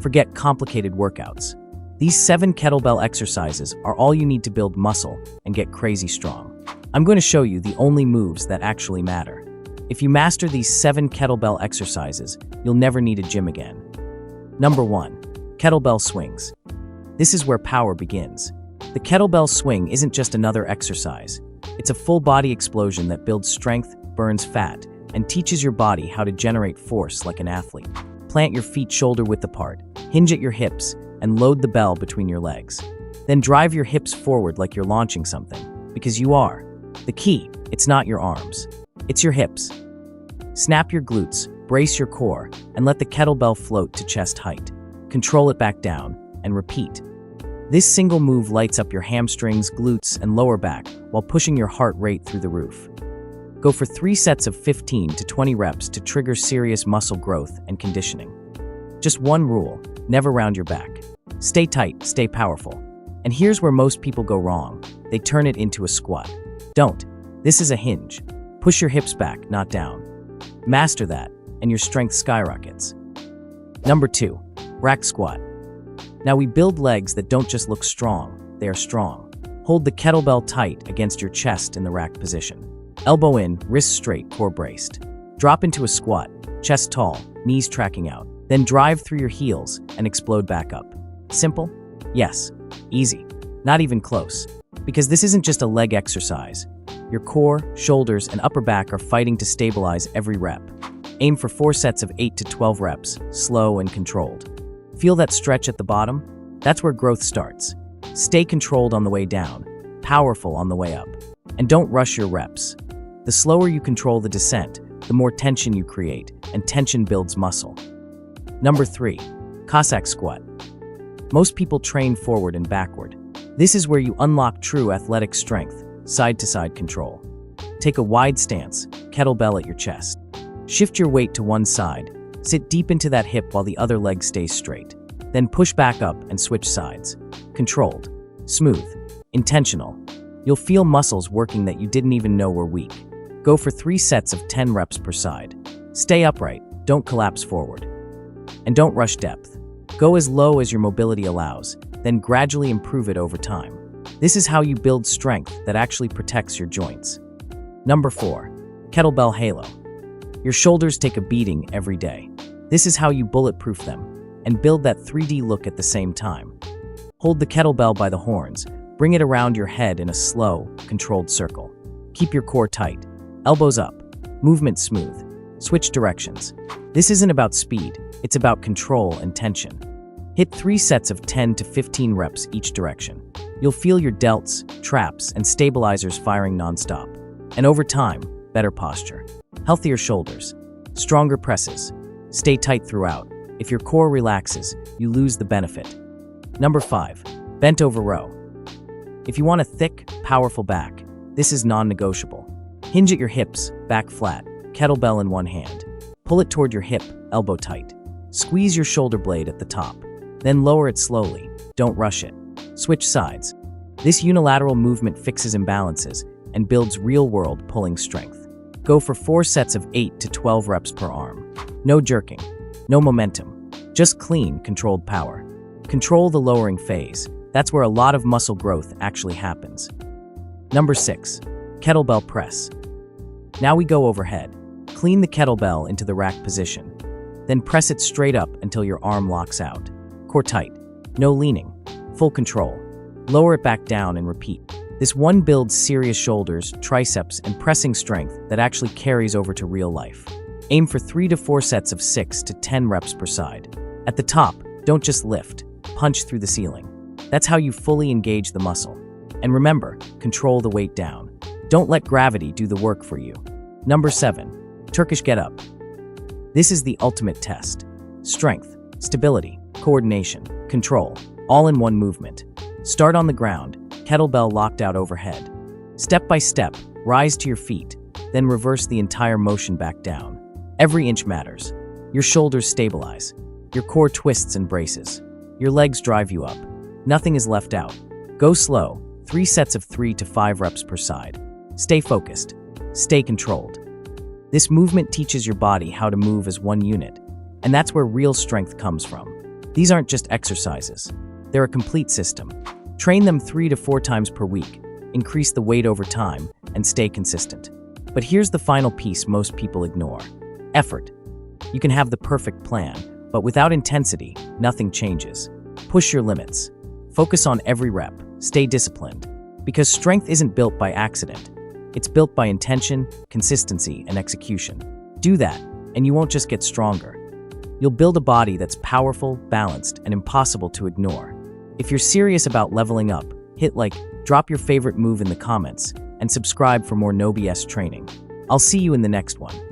Forget complicated workouts. These 7 kettlebell exercises are all you need to build muscle and get crazy strong. I'm going to show you the only moves that actually matter. If you master these 7 kettlebell exercises, you'll never need a gym again. Number 1. Kettlebell Swings. This is where power begins. The kettlebell swing isn't just another exercise. It's a full-body explosion that builds strength, burns fat, and teaches your body how to generate force like an athlete. Plant your feet shoulder-width apart, hinge at your hips, and load the bell between your legs. Then drive your hips forward like you're launching something, because you are. The key, it's not your arms, it's your hips. Snap your glutes, brace your core, and let the kettlebell float to chest height. Control it back down, and repeat. This single move lights up your hamstrings, glutes, and lower back while pushing your heart rate through the roof. Go for 3 sets of 15 to 20 reps to trigger serious muscle growth and conditioning. Just one rule, never round your back. Stay tight, stay powerful. And here's where most people go wrong. They turn it into a squat. Don't. This is a hinge. Push your hips back, not down. Master that, and your strength skyrockets. Number 2. Rack squat. Now we build legs that don't just look strong, they are strong. Hold the kettlebell tight against your chest in the rack position. Elbow in, wrists straight, core braced. Drop into a squat, chest tall, knees tracking out. Then drive through your heels and explode back up. Simple? Yes. Easy. Not even close. Because this isn't just a leg exercise. Your core, shoulders, and upper back are fighting to stabilize every rep. Aim for 4 sets of 8 to 12 reps, slow and controlled. Feel that stretch at the bottom? That's where growth starts. Stay controlled on the way down, powerful on the way up. And don't rush your reps. The slower you control the descent, the more tension you create, and tension builds muscle. Number 3. Kasac Squat. Most people train forward and backward. This is where you unlock true athletic strength, side-to-side control. Take a wide stance, kettlebell at your chest. Shift your weight to one side. Sit deep into that hip while the other leg stays straight. Then push back up and switch sides. Controlled, smooth, intentional. You'll feel muscles working that you didn't even know were weak. Go for 3 sets of 10 reps per side. Stay upright, don't collapse forward. And don't rush depth. Go as low as your mobility allows, then gradually improve it over time. This is how you build strength that actually protects your joints. Number 4. Kettlebell Halo. Your shoulders take a beating every day. This is how you bulletproof them and build that 3D look at the same time. Hold the kettlebell by the horns, bring it around your head in a slow, controlled circle. Keep your core tight, elbows up, movement smooth. Switch directions. This isn't about speed, it's about control and tension. Hit 3 sets of 10 to 15 reps each direction. You'll feel your delts, traps, and stabilizers firing nonstop. And over time, better posture, healthier shoulders, stronger presses. Stay tight throughout. If your core relaxes, you lose the benefit. Number 5. Bent over row. If you want a thick, powerful back, this is non-negotiable. Hinge at your hips, back flat, kettlebell in one hand. Pull it toward your hip, elbow tight. Squeeze your shoulder blade at the top. Then lower it slowly. Don't rush it. Switch sides. This unilateral movement fixes imbalances and builds real-world pulling strength. Go for 4 sets of 8 to 12 reps per arm. No jerking, no momentum, just clean, controlled power. Control the lowering phase. That's where a lot of muscle growth actually happens. Number 6. Kettlebell Press. Now we go overhead. Clean the kettlebell into the rack position. Then press it straight up until your arm locks out. Core tight, no leaning, full control. Lower it back down and repeat. This one builds serious shoulders, triceps, and pressing strength that actually carries over to real life. Aim for 3 to 4 sets of 6 to 10 reps per side. At the top, don't just lift, punch through the ceiling. That's how you fully engage the muscle. And remember, control the weight down. Don't let gravity do the work for you. Number 7. Turkish Get Up. This is the ultimate test. Strength, stability, coordination, control, all in one movement. Start on the ground, kettlebell locked out overhead. Step by step, rise to your feet, then reverse the entire motion back down. Every inch matters. Your shoulders stabilize. Your core twists and braces. Your legs drive you up. Nothing is left out. Go slow, 3 sets of 3 to 5 reps per side. Stay focused. Stay controlled. This movement teaches your body how to move as one unit, and that's where real strength comes from. These aren't just exercises. They're a complete system. Train them 3 to 4 times per week, increase the weight over time, and stay consistent. But here's the final piece most people ignore. Effort. You can have the perfect plan, but without intensity, nothing changes. Push your limits. Focus on every rep. Stay disciplined. Because strength isn't built by accident. It's built by intention, consistency, and execution. Do that, and you won't just get stronger. You'll build a body that's powerful, balanced, and impossible to ignore. If you're serious about leveling up, hit like, drop your favorite move in the comments, and subscribe for more no BS training. I'll see you in the next one.